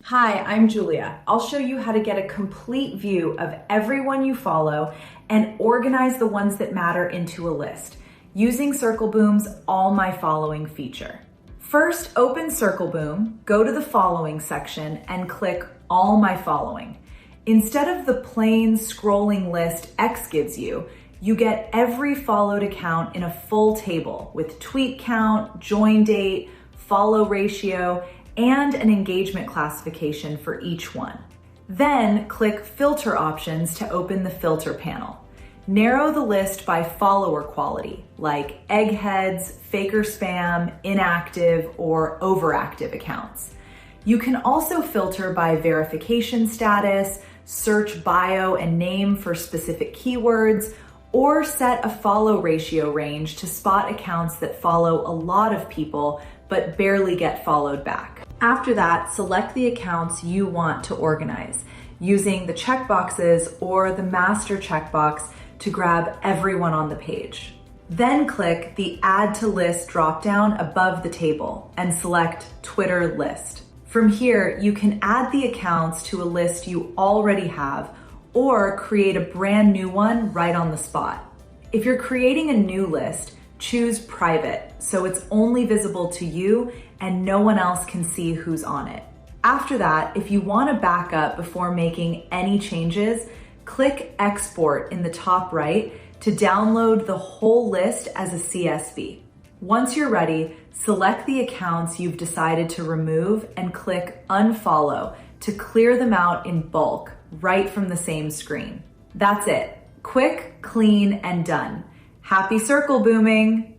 Hi, I'm Julia. I'll show you how to get a complete view of everyone you follow and organize the ones that matter into a list using Circleboom's All My Following feature. First, open Circleboom, go to the Following section and click All My Following. Instead of the plain scrolling list X gives you, you get every followed account in a full table with tweet count, join date, follow ratio, and an engagement classification for each one. Then click Filter Options to open the filter panel. Narrow the list by follower quality, like eggheads, faker spam, inactive, or overactive accounts. You can also filter by verification status, search bio and name for specific keywords, or set a follow ratio range to spot accounts that follow a lot of people but barely get followed back. After that, select the accounts you want to organize using the checkboxes or the master checkbox to grab everyone on the page. Then click the Add to List dropdown above the table and select Twitter List. From here, you can add the accounts to a list you already have or create a brand new one right on the spot. If you're creating a new list, choose Private so it's only visible to you and no one else can see who's on it. After that, if you want to back up before making any changes, click Export in the top right to download the whole list as a CSV. Once you're ready, select the accounts you've decided to remove and click Unfollow to clear them out in bulk right from the same screen. That's it. Quick, clean, and done. Happy circle booming!